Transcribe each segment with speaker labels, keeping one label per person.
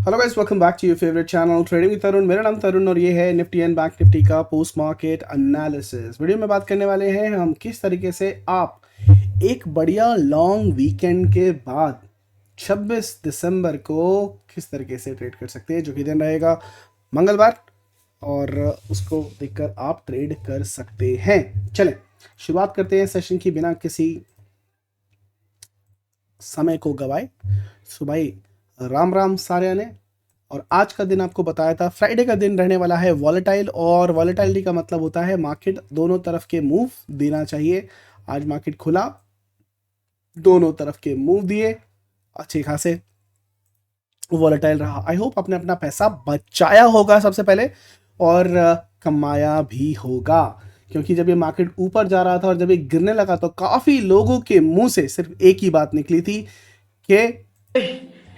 Speaker 1: Hello guys, welcome back to your favourite channel trading with Tarun. मेरा नाम तरुण और ये है निफ्टी एंड बैंक निफ्टी का पोस्ट मार्केट एनालिसिस। वीडियो में बात करने वाले हैं हम किस तरीके से आप एक बढ़िया लॉन्ग वीकेंड के बाद 26 दिसंबर को किस तरीके से ट्रेड कर सकते हैं, जो कि दिन रहेगा मंगलवार, और उसको देखकर आप ट्रेड कर सकते हैं। चलें शुरुआत करते हैं सेशन की बिना किसी समय को गवाए। सो भाई, राम राम सारे ने। और आज का दिन आपको बताया था, फ्राइडे का दिन रहने वाला है वॉलेटाइल, और वॉलेटाइलिटी का मतलब होता है मार्केट दोनों तरफ के मूव देना चाहिए। आज मार्केट खुला, दोनों तरफ के मूव दिए, अच्छे खासे वॉलेटाइल रहा। आई होप आपने अपना पैसा बचाया होगा सबसे पहले, और कमाया भी होगा, क्योंकि जब ये मार्केट ऊपर जा रहा था और जब ये गिरने लगा तो काफी लोगों के मुंह से सिर्फ एक ही बात निकली थी कि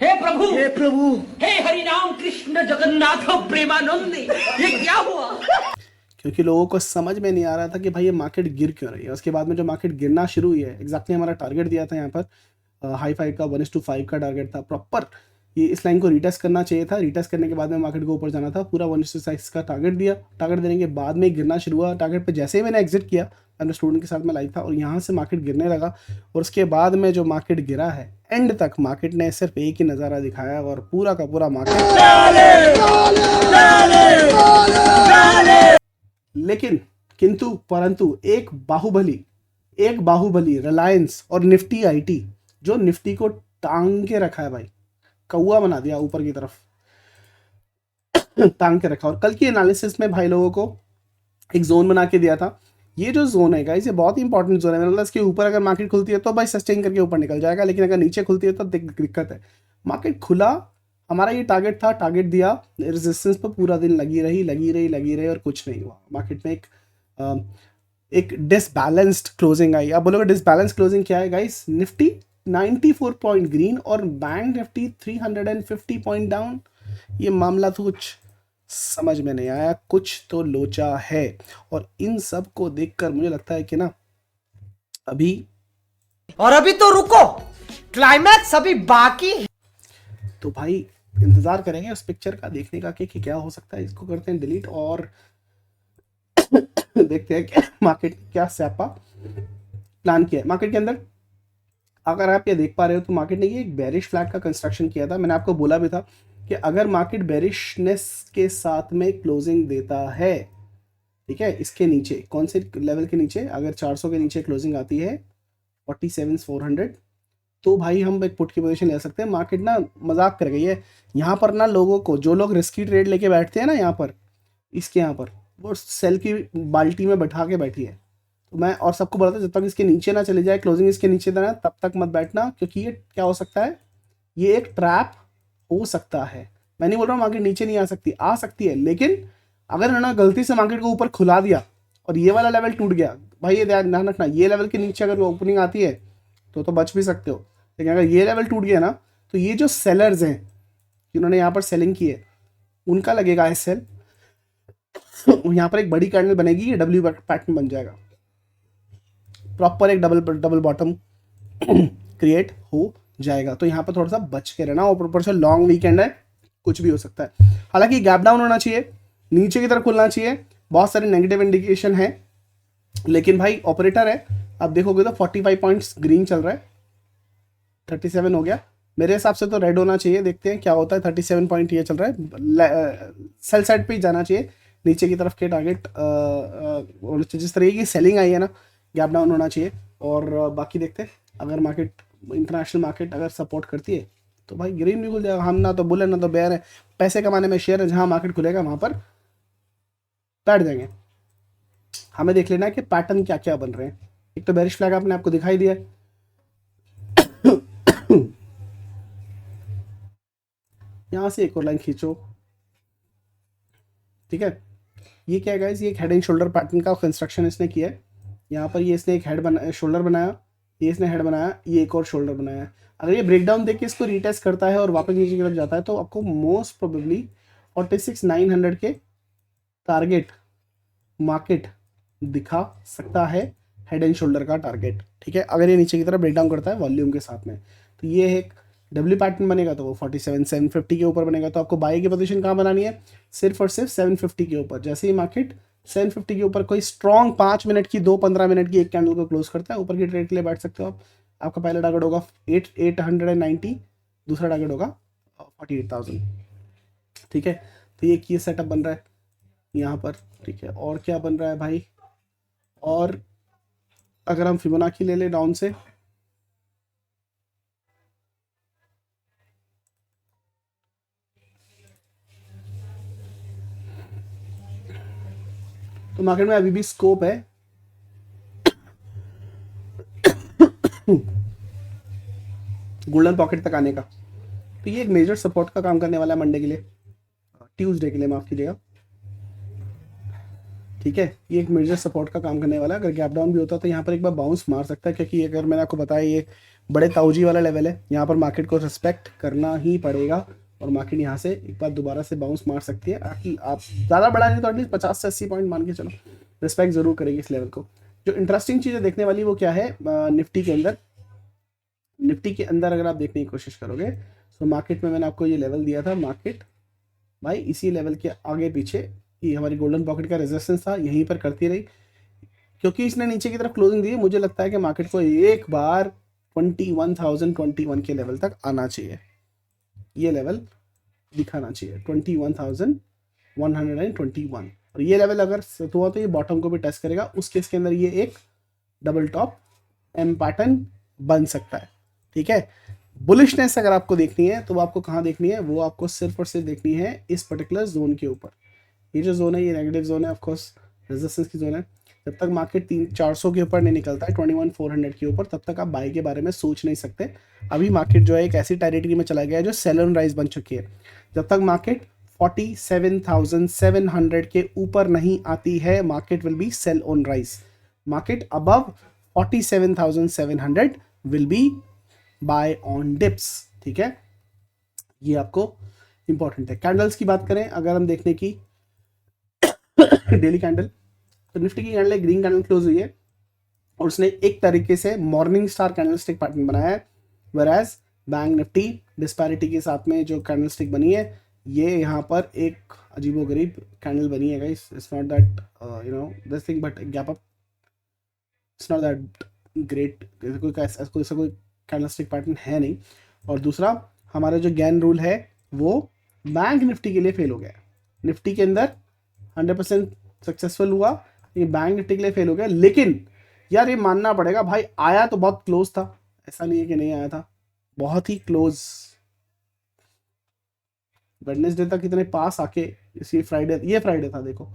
Speaker 2: हे प्रभु, हे प्रभु, हे हरिनाम कृष्ण जगन्नाथ प्रेमानंद, ये क्या हुआ?
Speaker 1: क्योंकि लोगों को समझ में नहीं आ रहा था कि भाई ये मार्केट गिर क्यों रही है। उसके बाद में जो मार्केट गिरना शुरू हुई है, एग्जैक्टली हमारा टारगेट दिया था यहाँ पर हाई फाइव का 1:5 का टारगेट था प्रॉपर। ये इस लाइन को रिटेस्ट करना चाहिए था, रिटेस्ट करने के बाद में मार्केट को ऊपर जाना था। पूरा 1:6 का टारगेट दिया, टारगेट देने के बाद में गिरना शुरू हुआ। टारगेट पे जैसे ही मैंने एग्जिट किया, अपने स्टूडेंट के साथ में लाइव था, और यहाँ से मार्केट गिरने लगा। और उसके बाद में जो मार्केट गिरा है, एंड तक मार्केट ने सिर्फ एक ही नज़ारा दिखाया, और पूरा का पूरा मार्केट, लेकिन किंतु परंतु एक बाहुबली रिलायंस और निफ्टी आईटी, जो निफ्टी को टांग के रखा है भाई, कौआ बना दिया ऊपर की तरफ टांग के रखा। और कल की एनालिसिस में भाई लोगों को एक जोन बना के दिया था। ये जो जोन है गाइस, ये बहुत इंपॉर्टेंट जोन है। मतलब इसके ऊपर अगर मार्केट खुलती है तो भाई सस्टेन करके ऊपर निकल जाएगा, लेकिन अगर नीचे खुलती है तो दिक्कत है। मार्केट खुला, हमारा ये टारगेट था, टारगेट दिया, रेजिस्टेंस पर पूरा दिन लगी रही और कुछ नहीं हुआ। मार्केट में एक डिसबैलेंस्ड क्लोजिंग आई। आप बोलोगे डिसबैलेंस क्लोजिंग क्या है गाइस? निफ्टी 94 पॉइंट ग्रीन और बैंक निफ्टी 350 पॉइंट डाउन। ये मामला तो कुछ समझ में नहीं आया, कुछ तो लोचा है। और इन सब को देखकर मुझे लगता है कि ना,
Speaker 2: अभी तो रुको, क्लाइमैक्स अभी बाकी है।
Speaker 1: तो भाई इंतजार करेंगे उस पिक्चर का, देखने का कि क्या हो सकता है। इसको करते हैं डिलीट और देखते हैं कि मार्केट क्या स्यापा प्लान किया है। मार्केट के अंदर अगर आप ये देख पा रहे हो तो मार्केट ने ये एक बेरिश फ्लैग का कंस्ट्रक्शन किया था। मैंने आपको बोला भी था कि अगर मार्केट बेरिशनेस के साथ में क्लोजिंग देता है, ठीक है, इसके नीचे, कौन से लेवल के नीचे, अगर 400 के नीचे क्लोजिंग आती है 47,400, तो भाई हम एक पुट की पोजीशन ले सकते हैं। मार्केट ना मजाक कर गई है यहाँ पर ना। लोगों को, जो लोग रिस्की ट्रेड लेके बैठते हैं ना यहाँ पर, इसके यहाँ पर, वो सेल की बाल्टी में बैठा के बैठी है। तो मैं और सबको बोला था, जब तक इसके नीचे ना चले जाए, क्लोजिंग इसके नीचे ना, तब तक मत बैठना, क्योंकि ये क्या हो सकता है, ये एक ट्रैप हो सकता है। मैं नहीं बोल रहा हूँ मार्केट नीचे नहीं आ सकती है, लेकिन अगर ना गलती से मार्केट को ऊपर खुला दिया और ये वाला लेवल टूट गया, भाई ये ध्यान रखना, ये लेवल के नीचे अगर ओपनिंग आती है तो बच भी सकते हो। लेकिन अगर ये लेवल टूट गया ना, तो ये जो सेलर्स हैं जिन्होंने यहाँ पर सेलिंग की है, उनका लगेगा है सेल। यहाँ पर एक बड़ी कैंडल बनेगी, ये डब्ल्यू पैटर्न बन जाएगा, प्रॉपर एक डबल बॉटम क्रिएट हो जाएगा। तो यहाँ पर थोड़ा सा बच के रहना, और ऊपर से लॉन्ग वीकेंड है, कुछ भी हो सकता है। हालांकि गैप डाउन होना चाहिए, नीचे की तरफ खुलना चाहिए, बहुत सारे नेगेटिव इंडिकेशन है, लेकिन भाई ऑपरेटर है। अब देखोगे तो 45 पॉइंट्स ग्रीन चल रहा है, 37 हो गया मेरे हिसाब से, तो रेड होना चाहिए। देखते हैं क्या होता है। 37 पॉइंट ये चल रहा है, सेल साइड पे ही जाना चाहिए, नीचे की तरफ के टारगेट। जिस तरीके की सेलिंग आई है ना, गैप डाउन होना चाहिए। और बाकी देखते हैं, अगर मार्केट, इंटरनेशनल मार्केट अगर सपोर्ट करती है तो भाई ग्रीन भी खुल जाएगा। हम ना तो बुल है ना तो बेयर है, पैसे कमाने में शेयर है, जहाँ मार्केट खुलेगा वहाँ पर बैठ जाएंगे। हमें देख लेना है कि पैटर्न क्या क्या बन रहे हैं। एक तो बेरिश फ्लैग आपने आपको दिखाई दिया, यहाँ से एक और लाइन खींचो, ठीक है। ये क्या है गाइस, ये एक हेड एंड शोल्डर पैटर्न का कंस्ट्रक्शन इसने किया है। यहाँ पर ये इसने एक हेड बना, शोल्डर बनाया, ये इसने हेड बनाया, ये एक और शोल्डर बनाया। अगर ये ब्रेकडाउन देख के इसको रीटेस्ट करता है और वापस नीचे की तरफ जाता है, तो आपको मोस्ट प्रोबेबली 46,900 के टारगेट मार्केट दिखा सकता है, हेड एंड शोल्डर का टारगेट, ठीक है, अगर ये नीचे की तरफ ब्रेकडाउन करता है वॉल्यूम के साथ में। तो ये एक डब्ल्यू पैटर्न बनेगा तो वो 47,750 के ऊपर बनेगा। तो आपको बाई की पोजीशन कहाँ बनानी है, सिर्फ और सिर्फ 750 के ऊपर। जैसे ही मार्केट 750 के ऊपर कोई स्ट्रॉन्ग 5 मिनट की, 2 15 मिनट की एक कैंडल को क्लोज करता है, ऊपर की ट्रेड के लिए बैठ सकते हो आप। आपका पहला टारगेट होगा 890, दूसरा टारगेट होगा 48,000। ठीक है, तो ये सेटअप बन रहा है यहाँ पर। ठीक है, और क्या बन रहा है भाई, और अगर हम फिबोनाची ले लें डाउन से, तो मार्केट में अभी भी स्कोप है गोल्डन पॉकेट तक आने का। तो ये एक मेजर सपोर्ट का काम करने वाला है मंडे के लिए, ट्यूसडे के लिए माफ कीजिएगा। ठीक है, ये एक मेजर सपोर्ट का काम करने वाला है। अगर गैप डाउन भी होता है तो यहाँ पर एक बार बाउंस मार सकता है, क्योंकि अगर मैंने आपको बताया ये बड़े ताऊजी वाला लेवल है, यहाँ पर मार्केट को रिस्पेक्ट करना ही पड़ेगा। और मार्केट यहाँ से एक बार दोबारा से बाउंस मार सकती है। आप ज़्यादा बड़ा नहीं तो एटलीस्ट 50 से 80 पॉइंट मान के चलो, रिस्पेक्ट जरूर करेगी इस लेवल को। जो इंटरेस्टिंग चीज़ देखने वाली वो क्या है, निफ्टी के अंदर, निफ्टी के अंदर अगर आप देखने की कोशिश करोगे तो मार्केट में मैंने आपको ये लेवल दिया था, मार्केट भाई इसी लेवल के आगे पीछे, ये हमारी गोल्डन पॉकेट का रेजिस्टेंस था, यहीं पर करती रही। क्योंकि इसने नीचे की तरफ क्लोजिंग दी है, मुझे लगता है कि मार्केट को एक बार 21,021 के लेवल तक आना चाहिए, ये लेवल दिखाना चाहिए 21,121। और ये लेवल अगर सेट हुआ तो ये बॉटम को भी टच करेगा, उस केस के अंदर ये एक डबल टॉप एम पैटर्न बन सकता है। ठीक है, बुलिशनेस अगर आपको देखनी है तो वो आपको कहाँ देखनी है, वो आपको सिर्फ और सिर्फ देखनी है इस पर्टिकुलर जोन के ऊपर। ये जो जोन है ये नेगेटिव जोन है, ऑफकोर्स रेजिस्टेंस की जोन है। जब तक मार्केट 400 के ऊपर नहीं निकलता है, 21,400 के ऊपर, तब तक आप बाई के बारे में सोच नहीं सकते। अभी मार्केट जो है एक ऐसी टेरिटरी में चला गया है जो सेल ऑन राइज बन चुकी है। जब तक मार्केट 47,700 के ऊपर नहीं आती है, market will be sell on rise. Market above 47,700 will be buy on dips. ठीक है, ये आपको इंपॉर्टेंट है। कैंडल्स की बात करें अगर हम देखने की डेली कैंडल, तो निफ्टी की कैंडल ग्रीन कैंडल क्लोज हुई है और उसने एक तरीके से मॉर्निंग स्टार कैंडलस्टिक पैटर्न बनाया है। वेराज बैंक निफ्टी डिस्पैरिटी के साथ में जो कैंडलस्टिक बनी है, ये यहाँ पर एक अजीबोगरीब कैंडल बनी है guys. It's not that you know this thing, but gap up, it's not that great. कोई कैंडलस्टिक पैटर्न है नहीं। और दूसरा, हमारा जो गैन रूल है वो बैंक निफ्टी के लिए फेल हो गया। निफ्टी के अंदर 100% सक्सेसफुल हुआ, ये बैंक निफ्टी के लिए फेल हो गया। लेकिन यार ये मानना पड़ेगा भाई, आया तो बहुत क्लोज था, ऐसा नहीं है कि नहीं आया था, बहुत ही क्लोज। वेडनेसडे तक कितने पास आके, ये फ्राइडे था, देखो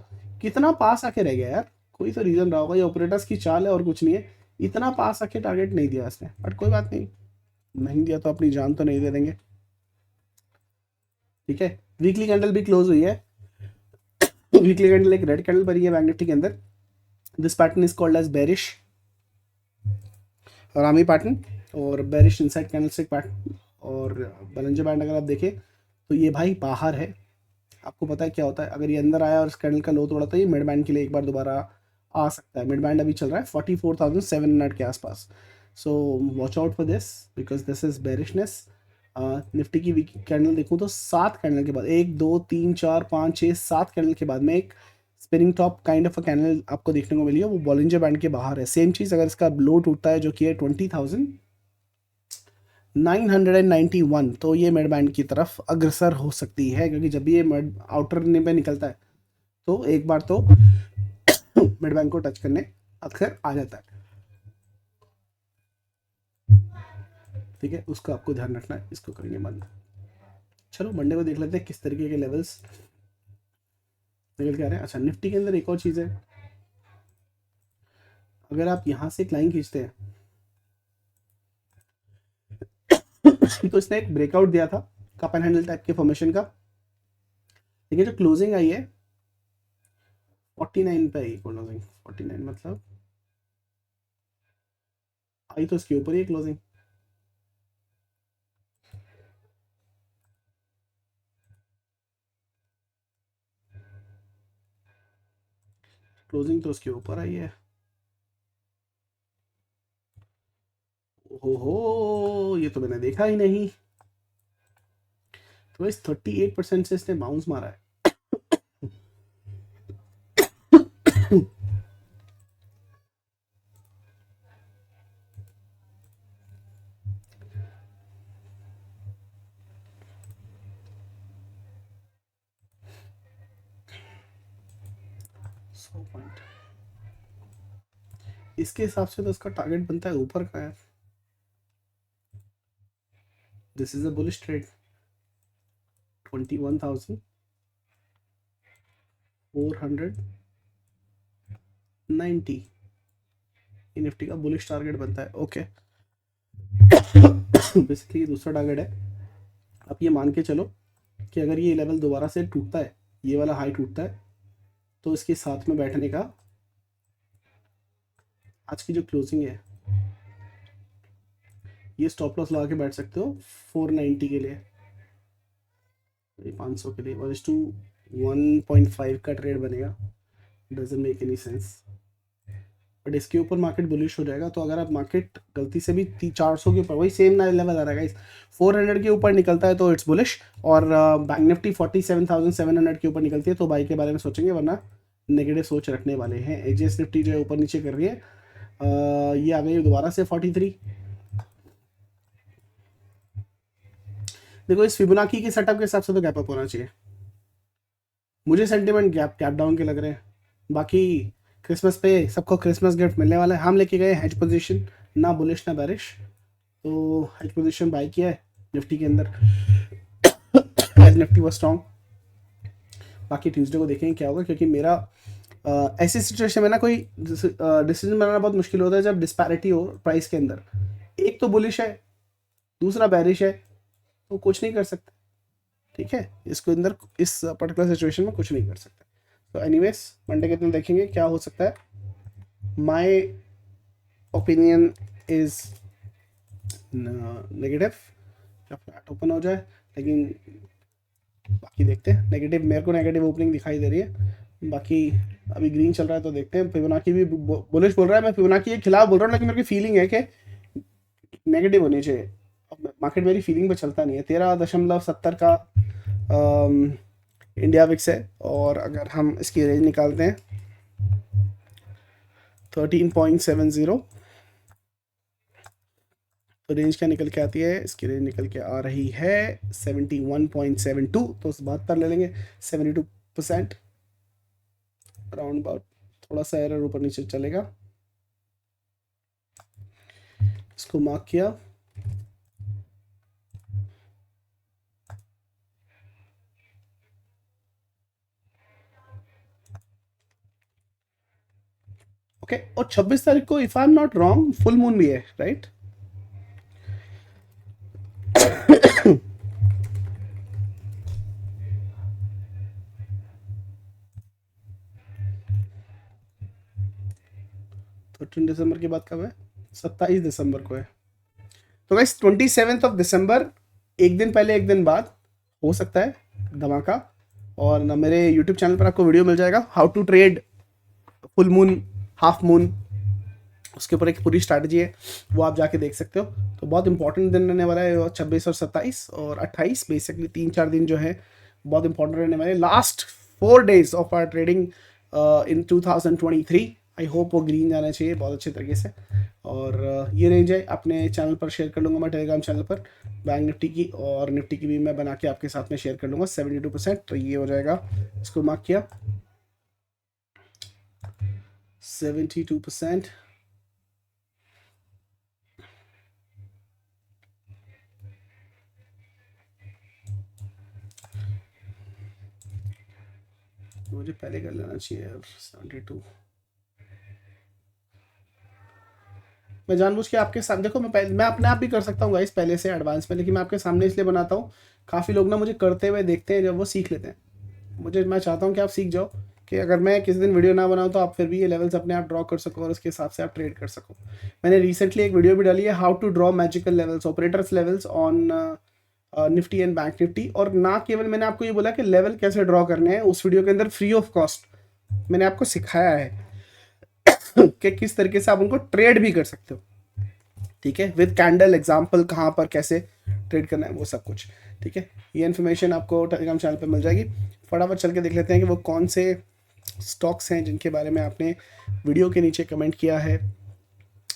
Speaker 1: कितना पास आके रह गया यार। कोई तो रीजन रहा होगा, ये ऑपरेटर्स की चाल है और कुछ नहीं है। इतना पास आके टारगेट नहीं दिया इसने, बट कोई बात नहीं, नहीं दिया तो अपनी जान तो नहीं दे देंगे। ठीक है, वीकली कैंडल भी क्लोज हुई है। वीकली कैंडल एक रेड कैंडल बनी है बैंक निफ्टी के अंदर। This pattern is called as bearish harami pattern और बेरिश इनसाइड कैंडलस्टिक पैटर्न। और बलंजर बैंड अगर आप देखें तो ये भाई बाहर है। आपको पता है क्या होता है, अगर ये अंदर आया और इस कैंडल का लो तोड़ा तो ये मिड बैंड के लिए एक बार दोबारा आ सकता है। मिड बैंड अभी चल रहा है 44,700 के आसपास। So watch out for this because this is bearishness. Nifty की वीक कैंडल देखूँ तो 7 कैंडल के बाद, 1 2 3 4 5 6 7 कैंडल के बाद में एक spinning top kind of a candle आपको देखने को मिली है, वो बॉलिंजर बैंड के बाहर है। सेम चीज़ अगर इसका लो टूटता है जो कि है 20,991, तो ये मिड बैंड की तरफ अग्रसर हो सकती है, क्योंकि जब भी ये मिड आउटर में निकलता है तो एक बार तो मिड बैंड को टच करने अक्सर आ जाता है। ठीक है, उसका आपको ध्यान रखना है, इसको करेंगे बंद। चलो मंडे को देख लेते हैं किस तरीके के लेवल्स निकल के आ रहे हैं। अच्छा, निफ्टी के अंदर एक और चीज़ है, अगर आप यहाँ से एक लाइन खींचते हैं तो इसने एक ब्रेकआउट दिया था कप एंड हैंडल टाइप के फॉर्मेशन का, लेकिन जो क्लोजिंग आई है 49 पे आई क्लोजिंग। 49 मतलब आई तो इसके ऊपर ही क्लोजिंग। क्लोजिंग तो उसके ऊपर आई है। ओहो, ये तो मैंने देखा ही नहीं। तो इस 38% से इसने बाउंस मारा है। इसके हिसाब से तो इसका टारगेट बनता है ऊपर का है। This is a bullish trade. 21,490 Nifty का बुलिश टारगेट बनता है। ओके बेसिकली दूसरा टारगेट है। अब ये मान के चलो कि अगर ये लेवल दोबारा से टूटता है, ये वाला हाई टूटता है, तो इसके साथ में बैठने का आज की जो क्लोजिंग है, ये स्टॉप लॉस लगा के बैठ सकते हो 490 के लिए, 500 के लिए। 1:1.5 का ट्रेड बनेगा। Doesn't make any sense, but इसके ऊपर मार्केट बुलिश हो जाएगा। तो अगर आप मार्केट गलती से भी 400 के ऊपर, वही सेम ना लेवल आ रहा है, 400 के ऊपर निकलता है तो इट्स बुलिश, और बैंक निफ्टी 47,700 के ऊपर निकलती है तो बाई के बारे में सोचेंगे, वरना नेगेटिव सोच रखने वाले हैं। एजीएस निफ्टी जो है ऊपर नीचे कर रही है, ये आ गई दोबारा से 43। देखो इस फिबोनाची के सेटअप के हिसाब से तो गैप अप होना चाहिए। मुझे सेंटिमेंट गैप डाउन के लग रहे हैं। बाकी क्रिसमस पे सबको क्रिसमस गिफ्ट मिलने वाला है। हम लेके गए हेज पोजीशन, ना बुलिश ना बैरिश, तो हेज पोजीशन बाई किया है निफ्टी के अंदर। आज निफ्टी वो स्ट्रॉन्ग। बाकी ट्यूसडे को देखेंगे क्या होगा, क्योंकि मेरा ऐसी सिचुएशन में ना कोई डिसीजन बनाना बहुत मुश्किल होता है जब डिस्पैरिटी हो प्राइस के अंदर। एक तो बुलिश है, दूसरा बैरिश है, तो कुछ नहीं कर सकते। ठीक है, इसको अंदर इस पर्टिकुलर सिचुएशन में कुछ नहीं कर सकते। तो एनीवेज मंडे के दिन देखेंगे क्या हो सकता है। माय ओपिनियन इज नेगेटिव, क्या फ्लैट ओपन हो जाए, लेकिन बाकी देखते हैं। नेगेटिव, मेरे को नेगेटिव ओपनिंग दिखाई दे रही है। बाकी अभी ग्रीन चल रहा है तो देखते हैं। फिबोनाची भी बुलिश बोल रहा है, मैं फिबोनाची के खिलाफ बोल रहा हूँ, लेकिन मेरे की फीलिंग है कि नेगेटिव होनी चाहिए। मार्केट मेरी फीलिंग पे चलता नहीं है। 13.70 का इंडिया विक्स है, और अगर हम इसकी रेंज निकालते हैं 13.70, तो रेंज क्या निकल के आती है, इसकी रेंज निकल के आ रही है 71.72, तो 72 ले लेंगे। 72% राउंड अबाउट, थोड़ा सा एरर ऊपर नीचे चलेगा। इसको मार्क किया, ओके। और 26 तारीख को if I am not wrong full moon भी है, राइट? तो 13 दिसंबर की बात कब है? 27 दिसंबर को है। तो गाइस 27 ऑफ दिसंबर, एक दिन पहले एक दिन बाद हो सकता है धमाका। और ना मेरे यूट्यूब चैनल पर आपको वीडियो मिल जाएगा, how to trade full moon, half moon, उसके ऊपर एक पूरी स्ट्रैटेजी है, वो आप जाके देख सकते हो। तो बहुत इंपॉर्टेंट दिन रहने वाला है 26 और 27 और 28, बेसिकली 3-4 दिन जो है बहुत इंपॉर्टेंट रहने वाले। Last 4 days of our trading in 2023, I hope वो ग्रीन जाना चाहिए बहुत अच्छे तरीके से। और ये रेंज है अपने चैनल पर शेयर कर लूँगा मैं, टेलीग्राम चैनल पर बैंक निफ्टी की और निफ्टी की भी मैं बना के आपके साथ में शेयर कर लूँगा। 72%, तो ये हो जाएगा, इसको मार्क किया 72%। मुझे पहले कर लेना चाहिए यार 72। मैं जानबूझ के आपके साथ, देखो मैं अपने आप भी कर सकता हूँ गाइस पहले से एडवांस में, लेकिन मैं आपके सामने इसलिए बनाता हूँ, काफ़ी लोग ना मुझे करते हुए देखते हैं, जब वो सीख लेते हैं। मैं चाहता हूँ कि आप सीख जाओ, कि अगर मैं किसी दिन वीडियो ना बनाऊँ तो आप फिर भी ये लेवल्स अपने आप ड्रॉ कर सको और उसके हिसाब से आप ट्रेड कर सको। मैंने रिसेंटली एक वीडियो भी डाली है, how to draw magical levels, operators levels on Nifty and bank Nifty. और ना केवल मैंने आपको ये बोला कि लेवल कैसे ड्रॉ करने हैं, उस वीडियो के अंदर फ्री ऑफ कॉस्ट मैंने आपको सिखाया है कि किस तरीके से आप उनको ट्रेड भी कर सकते हो। ठीक है, विद कैंडल एग्जाम्पल, कहाँ पर कैसे ट्रेड करना है, वो सब कुछ। ठीक है, ये इन्फॉर्मेशन आपको टेलीग्राम चैनल पे मिल जाएगी। फटाफट चल के देख लेते हैं कि वो कौन से स्टॉक्स हैं जिनके बारे में आपने वीडियो के नीचे कमेंट किया है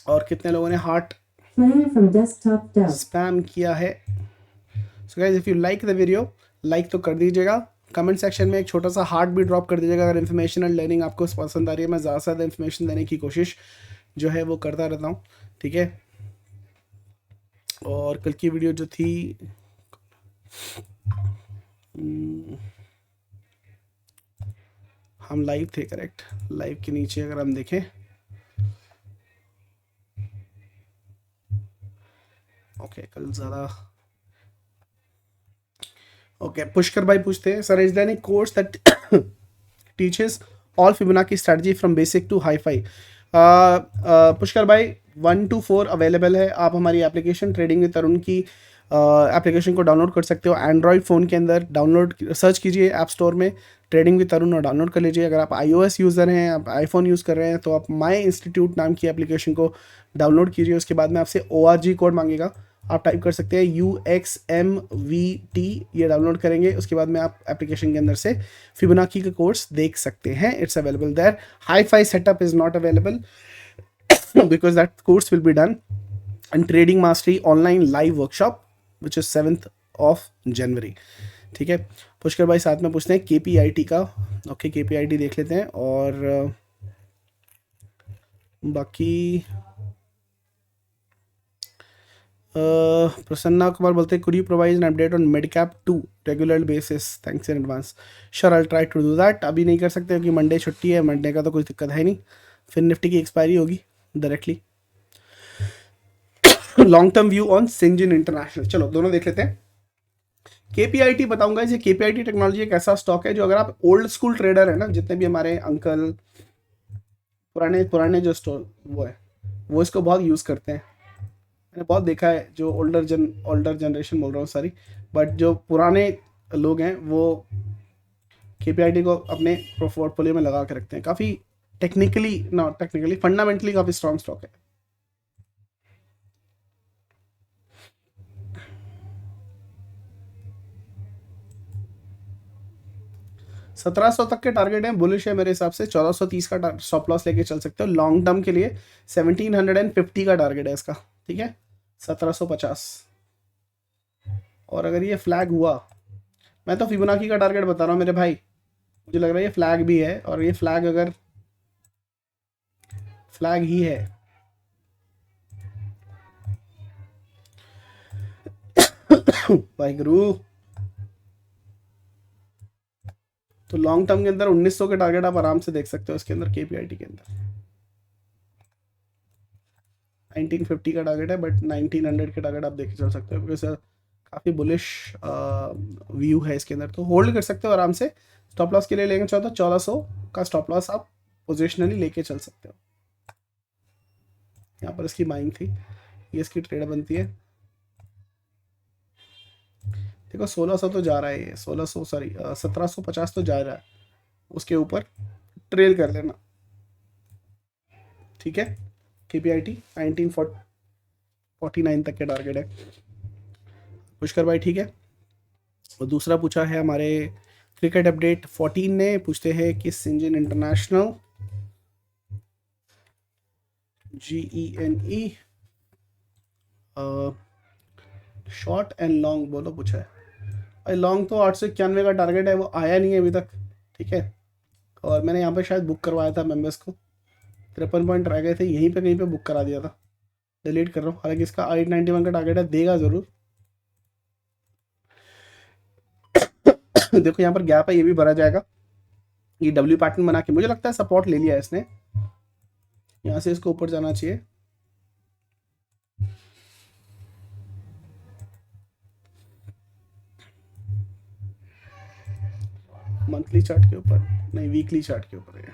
Speaker 1: और कितने लोगों ने हार्ट स्पैम किया है। So guys, if you like the video, like तो कर दीजिएगा, कमेंट सेक्शन में एक छोटा सा हार्ट भी ड्रॉप कर दीजिएगा अगर इन्फॉर्मेशन एंड लर्निंग आपको पसंद आ रही है। मैं ज़्यादा से ज़्यादा इन्फॉर्मेशन देने की कोशिश जो है वो करता रहता हूँ, ठीक है। और कल की वीडियो जो थी हम लाइव थे, करेक्ट, लाइव के नीचे अगर हम देखें, ओके कल ज़्यादा, ओके पुष्कर भाई पूछते हैं, sir is there any course that teaches all Fibonacci strategy from basic to hi fi? Pushkar भाई 1 to 4 अवेलेबल है। आप हमारी एप्लीकेशन ट्रेडिंग विद तरुण की एप्लीकेशन को डाउनलोड कर सकते हो एंड्रॉयड फ़ोन के अंदर। डाउनलोड सर्च कीजिए ऐप स्टोर में ट्रेडिंग विद तरुण और डाउनलोड कर लीजिए। अगर आप iOS यूज़र हैं, आप आईफोन यूज़ कर रहे हैं, तो आप माई इंस्टीट्यूट नाम की एप्लीकेशन को डाउनलोड कीजिए। उसके बाद में आपसे ORG कोड मांगेगा, आप टाइप कर सकते हैं UXMVT, ये डाउनलोड करेंगे। उसके बाद में आप एप्लीकेशन के अंदर से फिबोनाची का कोर्स देख सकते हैं। It's available there. Hi fi setup is not available because that course will be done in Trading Mastery online live workshop which is 7th of January, ठीक है। पुष्कर भाई साथ में पूछते हैं KPIT का, ओके KPIT देख लेते हैं। और बाकी प्रसन्ना कुमार बोलते हैं could you provide an update on mid cap 2 regular basis, thanks in advance. Sure I try to do that. अभी नहीं कर सकते क्योंकि मंडे छुट्टी है, मंडे का तो कुछ दिक्कत है नहीं, फिर निफ्टी की एक्सपायरी होगी directly. Long term view on Syngene international, चलो दोनों देख लेते हैं। KPIT बताऊंगा, ये KPIT टेक्नोलॉजी एक ऐसा स्टॉक है जो अगर आप ओल्ड स्कूल ट्रेडर है ना, जितने भी हमारे अंकल पुराने जो स्टोर वो है, वो इसको बहुत यूज़ करते हैं। मैंने बहुत देखा है, जो ओल्डर जनरेशन बोल रहा हूँ सारी, बट जो पुराने लोग हैं वो KPIT को अपने पोर्टफोलियो में लगा के रखते हैं। काफ़ी टेक्निकली फंडामेंटली काफ़ी स्ट्रॉन्ग स्टॉक है। $1700 तक के टारगेट है, बुलिश है मेरे हिसाब से। 1430 का स्टॉप लॉस लेके चल सकते हो। लॉन्ग टर्म के लिए 1750 का टारगेट है इसका, ठीक है, 1750। और अगर ये फ्लैग हुआ, मैं तो फिबोनाची का टारगेट बता रहा हूँ मेरे भाई, मुझे लग रहा है ये फ्लैग भी है। और ये फ्लैग अगर फ्लैग ही है वाहिगुरु, तो लॉन्ग टर्म के अंदर 1900 के टारगेट आप आराम से देख सकते हो इसके अंदर। KPIT के अंदर 1950 का टारगेट है, बट 1900 के टारगेट आप देख चल सकते हो बिकॉज काफ़ी बुलिश व्यू है इसके अंदर। तो होल्ड कर सकते हो आराम से। स्टॉप लॉस के लिए लेना चाहो तो 1400 का स्टॉप लॉस आप पोजिशनली लेके चल सकते हो। यहाँ पर इसकी बाइंग थी, ये इसकी ट्रेड बनती है। देखो 1600 तो जा रहा है, ये 1750 तो जा रहा है, उसके ऊपर ट्रेल कर लेना, ठीक है। KPIT 1949 तक के टारगेट है। पुष्कर भाई ठीक है। और दूसरा पूछा है हमारे क्रिकेट अपडेट 14 ने, पूछते हैं कि Syngene international GENE short and long बोलो पूछा है भाई। लॉन्ग तो 891 का टारगेट है, वो आया नहीं है अभी तक, ठीक है। और मैंने यहाँ पे शायद बुक करवाया था मेंबर्स को, 53 पॉइंट रह गए थे, यहीं पे कहीं पे बुक करा दिया था, डिलीट कर रहा हूँ। हालांकि इसका 891 का टारगेट है, देगा ज़रूर। देखो यहाँ पर गैप है, ये भी भरा जाएगा। ये W पैटर्न बना के मुझे लगता है सपोर्ट ले लिया है इसने, यहाँ से इसको ऊपर जाना चाहिए। मंथली चार्ट के ऊपर नहीं, वीकली चार्ट के ऊपर है,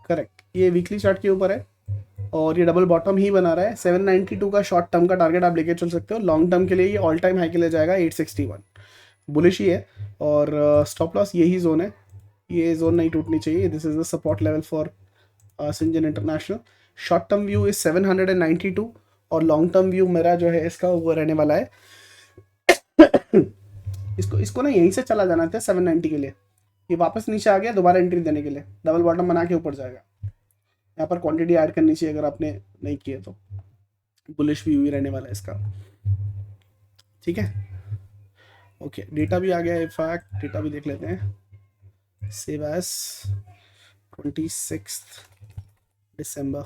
Speaker 1: करेक्ट, ये वीकली चार्ट के ऊपर है। और ये डबल बॉटम ही बना रहा है। 792 का शॉर्ट टर्म का टारगेट आप लेके चल सकते हो। लॉन्ग टर्म के लिए ये ऑल टाइम हाई के लिए जाएगा 861, बुलिश ही है। और स्टॉप लॉस यही जोन है, ये जोन नहीं टूटनी चाहिए। This is the support level for Syngene international. Short term view is 792 और लॉन्ग टर्म व्यू मेरा जो है इसका वो रहने वाला है इसको ना यहीं से चला जाना था 790 के लिए, ये वापस नीचे आ गया दोबारा एंट्री देने के लिए, डबल बॉटम बना के ऊपर जाएगा। यहाँ पर क्वांटिटी ऐड करनी चाहिए अगर आपने नहीं किए तो, बुलिश व्यू ही रहने वाला है इसका, ठीक है। ओके, डेटा भी आ गया है, इनफैक्ट डेटा भी देख लेते हैं। सेव एज 26 दिसंबर,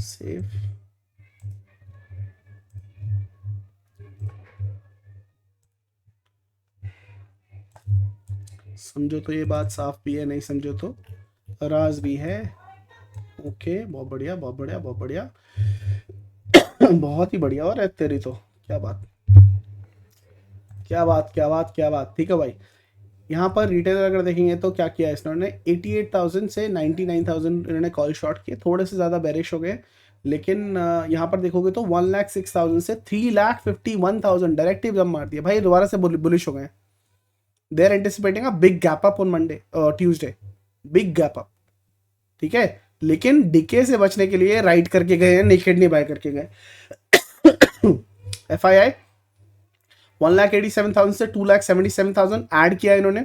Speaker 1: सेव। समझो तो ये बात साफ भी है, नहीं समझो तो राज भी है। ओके, बहुत बढ़िया बहुत बढ़िया बहुत बढ़िया बहुत ही बढ़िया। और तेरी तो क्या बात क्या बात क्या बात क्या बात, ठीक है भाई। यहाँ पर रिटेलर अगर देखेंगे तो क्या किया इन्होंने, 88,000 से 99,000 इन्होंने कॉल शॉर्ट किए, थोड़े से ज़्यादा बेरिश हो गए। लेकिन यहाँ पर देखोगे तो 1,06,000 से 3,51,000 डायरेक्टिव जब मार दिया भाई, दोबारा से बुलिश हो गए। They are anticipating a big gap up on Monday Tuesday, big gap up, ठीक है। लेकिन डीके से बचने के लिए राइट करके गए हैं, नेकेड नहीं बाय करके गए। FII 1,87,000 से 2,77,000 ऐड किया इन्होंने,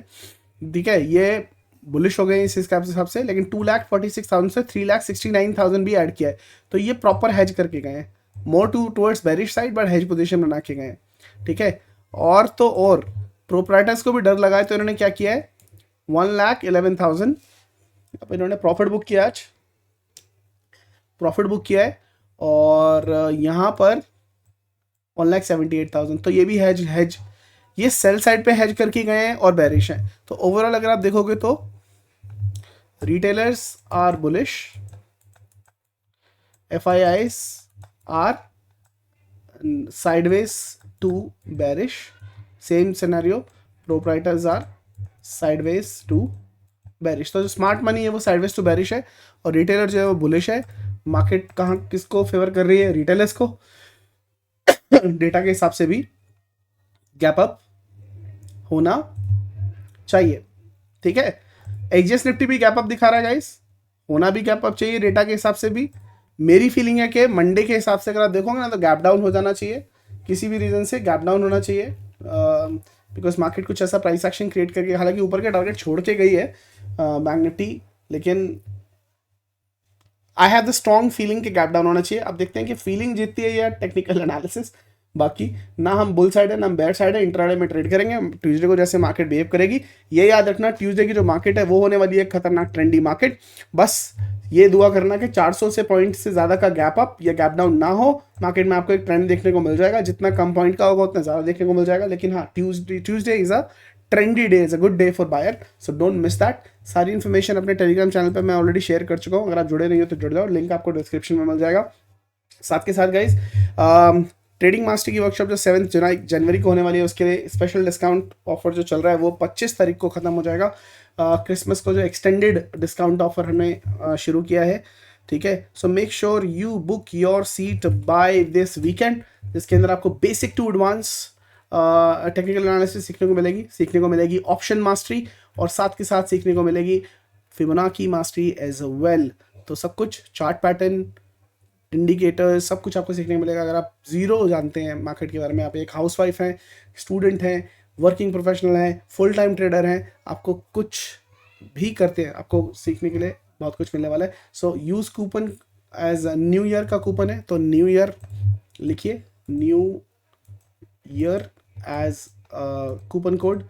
Speaker 1: ठीक है। ये बुलिश हो गए इस हिसाब से, लेकिन 2,46,000 से 3,69,000 भी ऐड किया है, तो ये प्रॉपर हेज करके गए हैं, more towards bearish side but hedge position बना के गए हैं, ठीक है। और तो और प्रोप्राइटर्स को भी डर लगा है, तो इन्होंने क्या किया है, 1,11,000 अब इन्होंने प्रॉफिट बुक किया, आज प्रॉफिट बुक किया है। और यहाँ पर 1,78,000, तो ये भी हेज ये सेल साइड पे हेज करके गए हैं और बेरिश हैं। तो ओवरऑल अगर आप देखोगे तो retailers are bullish, FIIs are sideways to bearish, same scenario, proprietors are sideways to bearish। तो जो स्मार्ट मनी है वो sideways to bearish है, और रिटेलर जो है वो बुलिश है। मार्केट कहाँ किसको फेवर कर रही है, रिटेलर्स को। डेटा के हिसाब से भी गैप अप होना चाहिए, ठीक है। एक्सजेस निफ्टी भी गैप अप दिखा रहा है गाइस, होना भी गैप अप चाहिए डेटा के हिसाब से भी। मेरी फीलिंग है कि मंडे के हिसाब से अगर आप देखोगे ना तो गैप डाउन हो जाना चाहिए, किसी भी रीजन से गैप डाउन होना चाहिए, बिकॉज मार्केट कुछ ऐसा प्राइस एक्शन क्रिएट करके, हालांकि ऊपर के टारगेट छोड़ के गई है बैंक निफ्टी, लेकिन I have the strong feeling कि गैप डाउन होना चाहिए। अब देखते हैं कि फीलिंग जीतती है या टेक्निकल एनालिसिस। बाकी ना हम बुल साइड है ना हम बैड साइड है, इंट्राडे में ट्रेड करेंगे ट्यूसडे को जैसे मार्केट बिहेव करेगी। ये याद रखना, ट्यूसडे की जो मार्केट है वो होने वाली है खतरनाक ट्रेंडी मार्केट। बस ये दुआ करना कि 400 से पॉइंट से ज़्यादा का गैप अप या गैप डाउन ना हो मार्केट में, आपको एक ट्रेंड देखने को मिल जाएगा। जितना कम पॉइंट का होगा उतना ज़्यादा देखने को मिल जाएगा। लेकिन हाँ, Tuesday is a trendy day, is a good day for buyer, so don't miss that. सारी इन्फॉर्मेशन अपने टेलीग्राम चैनल पर मैं ऑलरेडी शेयर कर चुका हूँ, अगर आप जुड़े नहीं हो तो जुड़ जाओ, लिंक आपको डिस्क्रिप्शन में मिल जाएगा। साथ के साथ गाइज ट्रेडिंग मास्टर की वर्कशॉप जो 7 जनवरी को होने वाली है, उसके लिए स्पेशल डिस्काउंट ऑफर जो चल रहा है वो 25 तारीख को ख़त्म हो जाएगा। क्रिसमस को जो एक्सटेंडेड डिस्काउंट ऑफर हमने शुरू किया है, ठीक है। So make sure you book your seat by this weekend, जिसके अंदर आपको basic to advance technical analysis सीखने को मिलेगी ऑप्शन मास्टरी, और साथ के साथ सीखने को मिलेगी फिबोनाची मास्टरी एज वेल। तो सब कुछ चार्ट पैटर्न, इंडिकेटर्स, सब कुछ आपको सीखने को मिलेगा। अगर आप जीरो जानते हैं मार्केट के बारे में, आप एक हाउसवाइफ हैं, स्टूडेंट हैं, वर्किंग प्रोफेशनल हैं, फुल टाइम ट्रेडर हैं, आपको कुछ भी करते हैं, आपको सीखने के लिए बहुत कुछ मिलने वाला है। So use coupon as new year का कूपन है, तो न्यू ईयर लिखिए, new year as coupon code,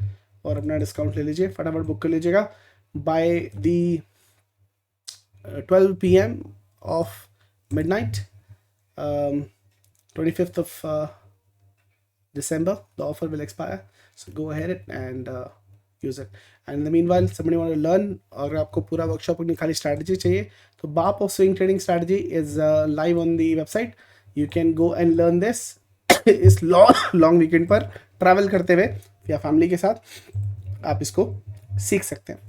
Speaker 1: और अपना डिस्काउंट ले लीजिए, फटाफट बुक कर लीजिएगा by the 12 PM of midnight, 25th of December the offer will expire, so go ahead and use it. And in the meanwhile, somebody want to learn, और आपको पूरा वर्कशॉप अपनी खाली स्ट्रैटेजी चाहिए, तो बाप of swing trading strategy is live on the website, you can go and learn this इस long weekend पर ट्रैवल करते हुए या फैमिली के साथ आप इसको सीख सकते हैं।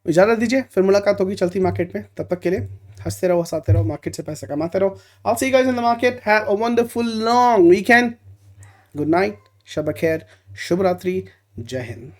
Speaker 1: इजाज़त दीजिए, फिर मुलाकात होगी चलती मार्केट में, तब तक के लिए हंसते रहो, हंसाते रहो, मार्केट से पैसे कमाते रहो। I'll see you guys in the market. Have a wonderful long weekend. Good night, शब खैर, शुभ रात्रि, जय हिंद।